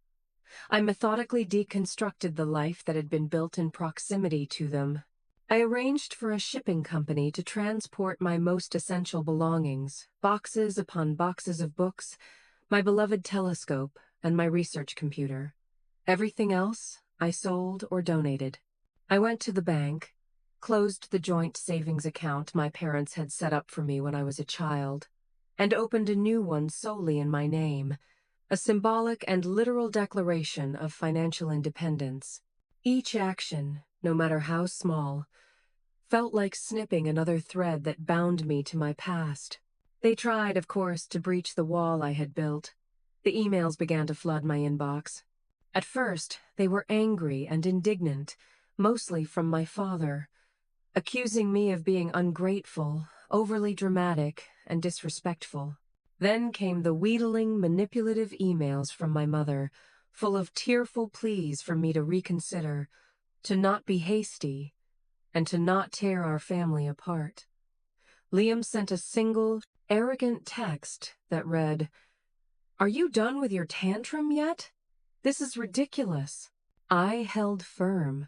I methodically deconstructed the life that had been built in proximity to them. I arranged for a shipping company to transport my most essential belongings, boxes upon boxes of books, my beloved telescope, and my research computer. Everything else I sold or donated. I went to the bank, closed the joint savings account my parents had set up for me when I was a child, and opened a new one solely in my name, a symbolic and literal declaration of financial independence. Each action, no matter how small, felt like snipping another thread that bound me to my past. They tried, of course, to breach the wall I had built. The emails began to flood my inbox. At first, they were angry and indignant, mostly from my father, accusing me of being ungrateful, overly dramatic, and disrespectful. Then came the wheedling, manipulative emails from my mother, full of tearful pleas for me to reconsider, to not be hasty, and to not tear our family apart. Liam sent a single, arrogant text that read, Are you done with your tantrum yet? This is ridiculous. I held firm.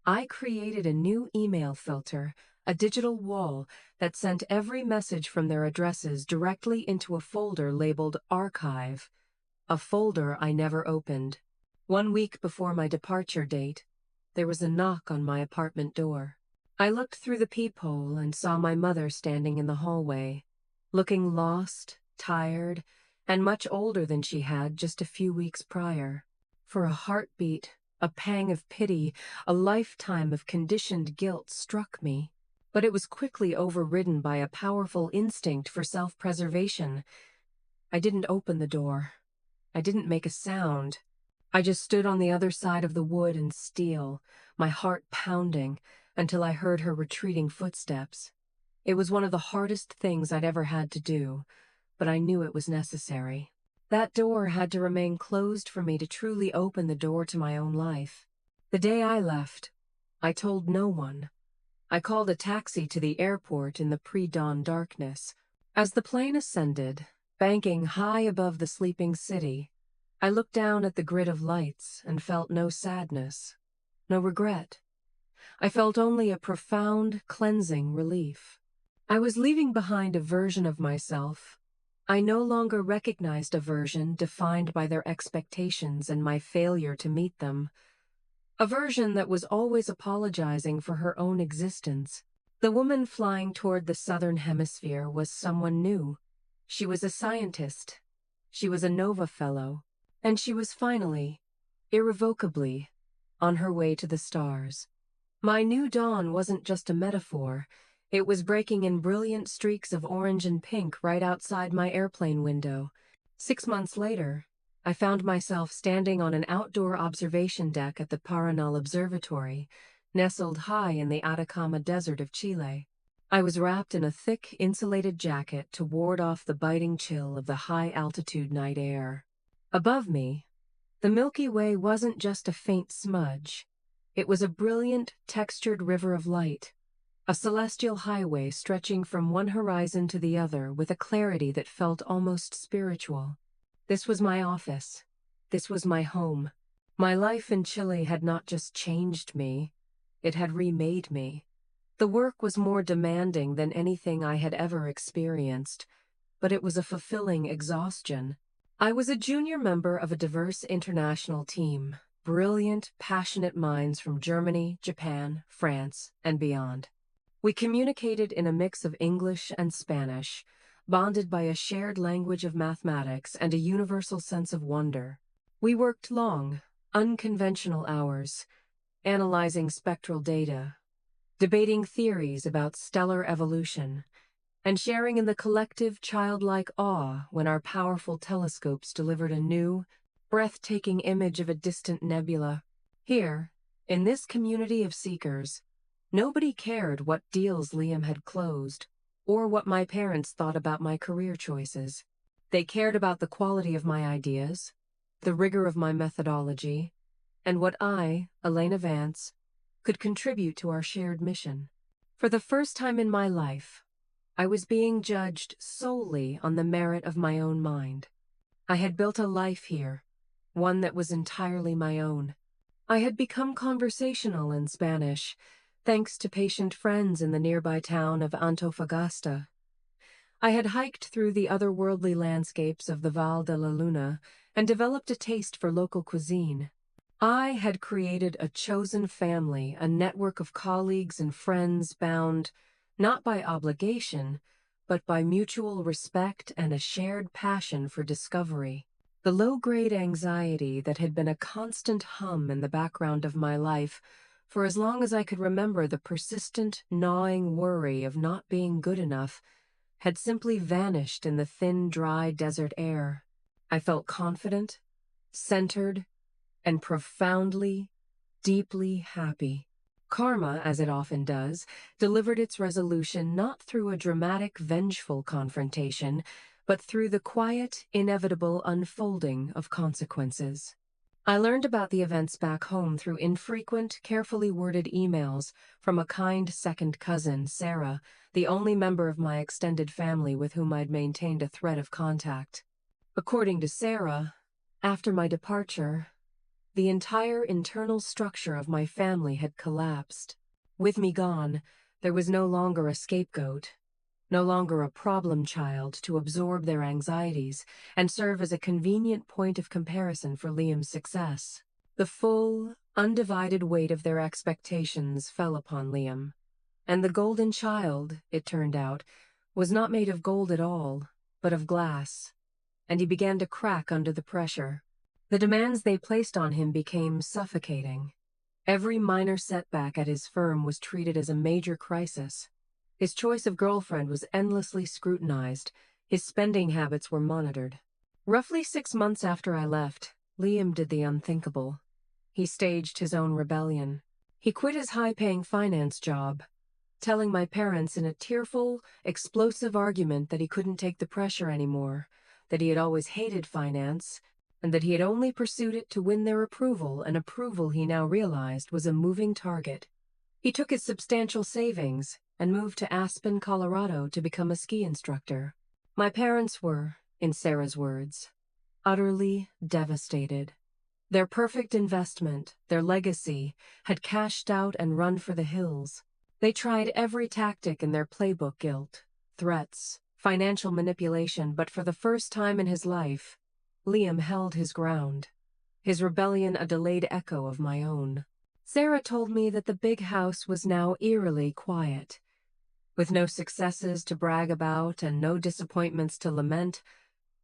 I created a new email filter, a digital wall that sent every message from their addresses directly into a folder labeled Archive, a folder I never opened. 1 week before my departure date, there was a knock on my apartment door. I looked through the peephole and saw my mother standing in the hallway, looking lost, tired, and much older than she had just a few weeks prior. For a heartbeat, a pang of pity, a lifetime of conditioned guilt struck me, but it was quickly overridden by a powerful instinct for self-preservation. I didn't open the door. I didn't make a sound. I just stood on the other side of the wood and steel, my heart pounding, until I heard her retreating footsteps. It was one of the hardest things I'd ever had to do, but I knew it was necessary. That door had to remain closed for me to truly open the door to my own life. The day I left, I told no one. I called a taxi to the airport in the pre-dawn darkness. As the plane ascended, banking high above the sleeping city, I looked down at the grid of lights and felt no sadness, no regret. I felt only a profound, cleansing relief. I was leaving behind a version of myself. I no longer recognized a version defined by their expectations and my failure to meet them. A version that was always apologizing for her own existence. The woman flying toward the southern hemisphere was someone new. She was a scientist. She was a Nova Fellow. And she was finally, irrevocably, on her way to the stars. My new dawn wasn't just a metaphor. It was breaking in brilliant streaks of orange and pink right outside my airplane window. 6 months later, I found myself standing on an outdoor observation deck at the Paranal Observatory, nestled high in the Atacama Desert of Chile. I was wrapped in a thick, insulated jacket to ward off the biting chill of the high-altitude night air. Above me, the Milky Way wasn't just a faint smudge. It was a brilliant, textured river of light, a celestial highway stretching from one horizon to the other with a clarity that felt almost spiritual. This was my office. This was my home. My life in Chile had not just changed me, it had remade me. The work was more demanding than anything I had ever experienced, but it was a fulfilling exhaustion. I was a junior member of a diverse international team, brilliant, passionate minds from Germany, Japan, France, and beyond. We communicated in a mix of English and Spanish, bonded by a shared language of mathematics and a universal sense of wonder. We worked long, unconventional hours, analyzing spectral data, debating theories about stellar evolution, and sharing in the collective childlike awe when our powerful telescopes delivered a new, breathtaking image of a distant nebula. Here, in this community of seekers, nobody cared what deals Liam had closed, or what my parents thought about my career choices. They cared about the quality of my ideas, the rigor of my methodology, and what I, Elena Vance, could contribute to our shared mission. For the first time in my life, I was being judged solely on the merit of my own mind. I had built a life here, one that was entirely my own. I had become conversational in Spanish, thanks to patient friends in the nearby town of Antofagasta. I had hiked through the otherworldly landscapes of the Val de la Luna and developed a taste for local cuisine. I had created a chosen family, a network of colleagues and friends bound, not by obligation, but by mutual respect and a shared passion for discovery. The low-grade anxiety that had been a constant hum in the background of my life for as long as I could remember, the persistent, gnawing worry of not being good enough had simply vanished in the thin, dry desert air. I felt confident, centered, and profoundly, deeply happy. Karma, as it often does, delivered its resolution not through a dramatic, vengeful confrontation, but through the quiet, inevitable unfolding of consequences. I learned about the events back home through infrequent, carefully worded emails from a kind second cousin, Sarah, the only member of my extended family with whom I'd maintained a thread of contact. According to Sarah, after my departure, the entire internal structure of my family had collapsed. With me gone, there was no longer a scapegoat, no longer a problem child to absorb their anxieties and serve as a convenient point of comparison for Liam's success. The full, undivided weight of their expectations fell upon Liam. And the golden child, it turned out, was not made of gold at all, but of glass, and he began to crack under the pressure. The demands they placed on him became suffocating. Every minor setback at his firm was treated as a major crisis. His choice of girlfriend was endlessly scrutinized. His spending habits were monitored. Roughly 6 months after I left, Liam did the unthinkable. He staged his own rebellion. He quit his high-paying finance job, telling my parents in a tearful, explosive argument that he couldn't take the pressure anymore, that he had always hated finance, and that he had only pursued it to win their approval, an approval he now realized was a moving target. He took his substantial savings and moved to Aspen, Colorado to become a ski instructor. My parents were, in Sarah's words, utterly devastated. Their perfect investment, their legacy, had cashed out and run for the hills. They tried every tactic in their playbook: guilt, threats, financial manipulation, but for the first time in his life, Liam held his ground, his rebellion a delayed echo of my own. Sarah told me that the big house was now eerily quiet. With no successes to brag about and no disappointments to lament,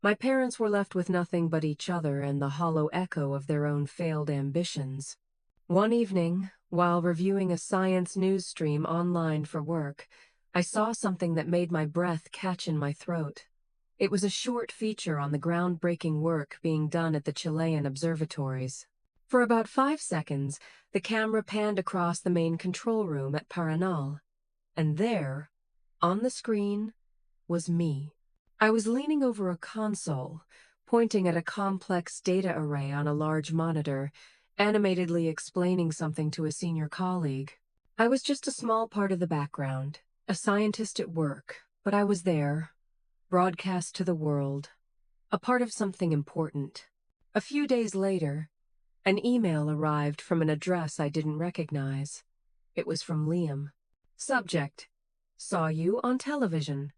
my parents were left with nothing but each other and the hollow echo of their own failed ambitions. One evening, while reviewing a science news stream online for work, I saw something that made my breath catch in my throat. It was a short feature on the groundbreaking work being done at the Chilean observatories. For about 5 seconds, the camera panned across the main control room at Paranal, and there, on the screen, was me. I was leaning over a console, pointing at a complex data array on a large monitor, animatedly explaining something to a senior colleague. I was just a small part of the background, a scientist at work, but I was there, broadcast to the world, a part of something important. A few days later, an email arrived from an address I didn't recognize. It was from Liam. Subject: saw you on television.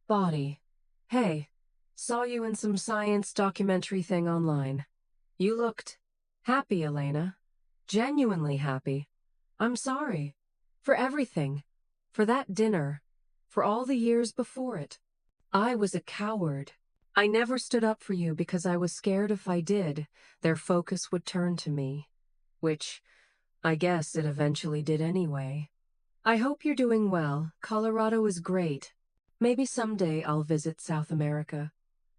Body: hey, saw you in some science documentary thing online. You looked happy, Elena. Genuinely happy. I'm sorry. For everything. For that dinner. For all the years before it. I was a coward. I never stood up for you because I was scared if I did, their focus would turn to me. Which, I guess it eventually did anyway. I hope you're doing well. Colorado is great. Maybe someday I'll visit South America.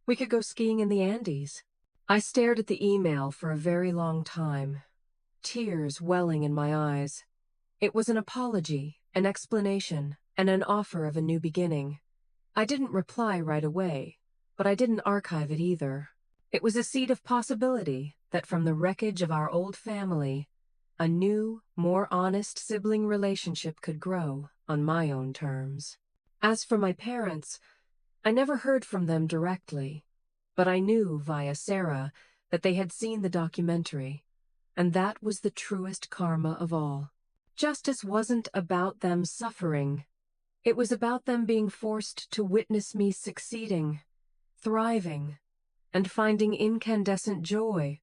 We could go skiing in the Andes. I stared at the email for a very long time, tears welling in my eyes. It was an apology, an explanation, and an offer of a new beginning. I didn't reply right away, but I didn't archive it either. It was a seed of possibility that from the wreckage of our old family, a new, more honest sibling relationship could grow on my own terms. As for my parents, I never heard from them directly, but I knew via Sarah that they had seen the documentary, and that was the truest karma of all. Justice wasn't about them suffering. It was about them being forced to witness me succeeding, thriving, and finding incandescent joy,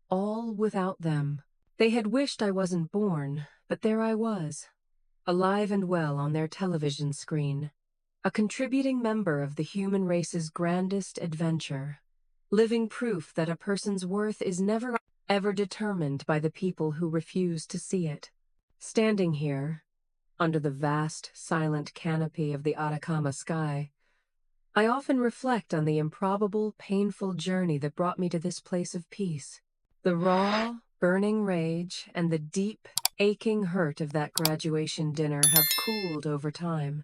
all without them. They had wished I wasn't born, but there I was, alive and well on their television screen, a contributing member of the human race's grandest adventure, living proof that a person's worth is never, ever determined by the people who refuse to see it. Standing here, under the vast, silent canopy of the Atacama sky, I often reflect on the improbable, painful journey that brought me to this place of peace. The raw, burning rage and the deep, aching hurt of that graduation dinner have cooled over time,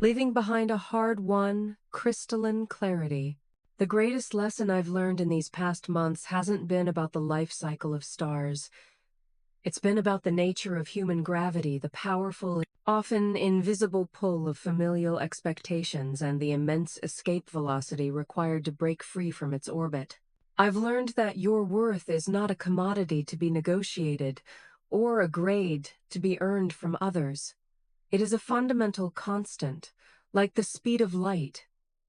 leaving behind a hard-won, crystalline clarity. The greatest lesson I've learned in these past months hasn't been about the life cycle of stars. It's been about the nature of human gravity, the powerful often invisible pull of familial expectations and the immense escape velocity required to break free from its orbit. I've learned that your worth is not a commodity to be negotiated or a grade to be earned from others. It is a fundamental constant, like the speed of light.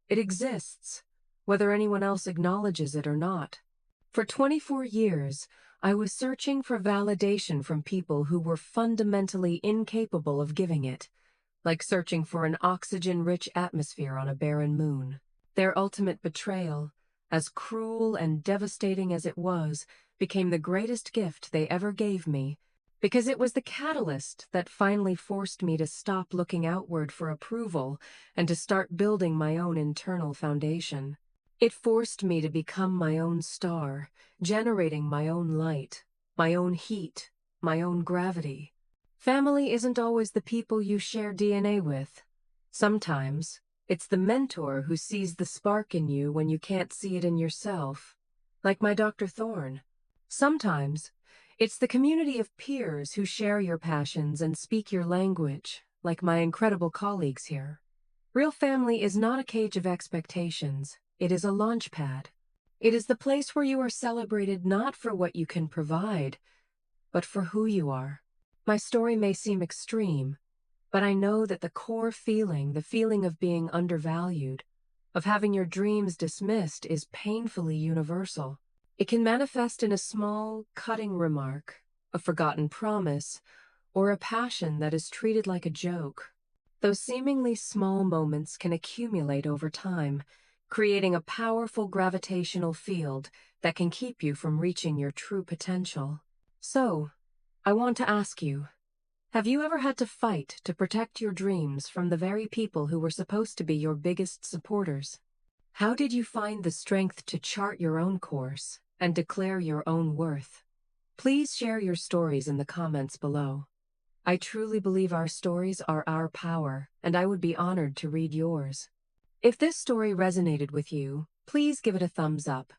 It exists, whether anyone else acknowledges it or not. For 24 years, I was searching for validation from people who were fundamentally incapable of giving it, like searching for an oxygen-rich atmosphere on a barren moon. Their ultimate betrayal, as cruel and devastating as it was, became the greatest gift they ever gave me, because it was the catalyst that finally forced me to stop looking outward for approval and to start building my own internal foundation. It forced me to become my own star, generating my own light, my own heat, my own gravity. Family isn't always the people you share DNA with. Sometimes, it's the mentor who sees the spark in you when you can't see it in yourself, like my Dr. Thorne. Sometimes, it's the community of peers who share your passions and speak your language, like my incredible colleagues here. Real family is not a cage of expectations. It is a launch pad. It is the place where you are celebrated not for what you can provide, but for who you are. My story may seem extreme, but I know that the core feeling, the feeling of being undervalued, of having your dreams dismissed, is painfully universal. It can manifest in a small, cutting remark, a forgotten promise, or a passion that is treated like a joke. Those seemingly small moments can accumulate over time, creating a powerful gravitational field that can keep you from reaching your true potential. So, I want to ask you, have you ever had to fight to protect your dreams from the very people who were supposed to be your biggest supporters? How did you find the strength to chart your own course and declare your own worth? Please share your stories in the comments below. I truly believe our stories are our power, and I would be honored to read yours. If this story resonated with you, please give it a thumbs up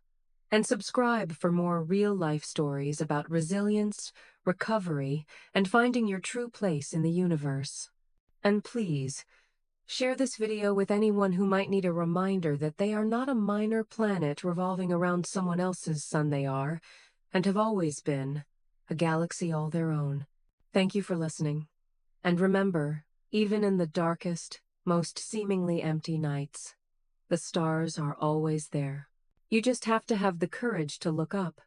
and subscribe for more real-life stories about resilience, recovery, and finding your true place in the universe. And please, share this video with anyone who might need a reminder that they are not a minor planet revolving around someone else's sun. They are, and have always been, a galaxy all their own. Thank you for listening. And remember, even in the darkest, most seemingly empty nights, the stars are always there. You just have to have the courage to look up.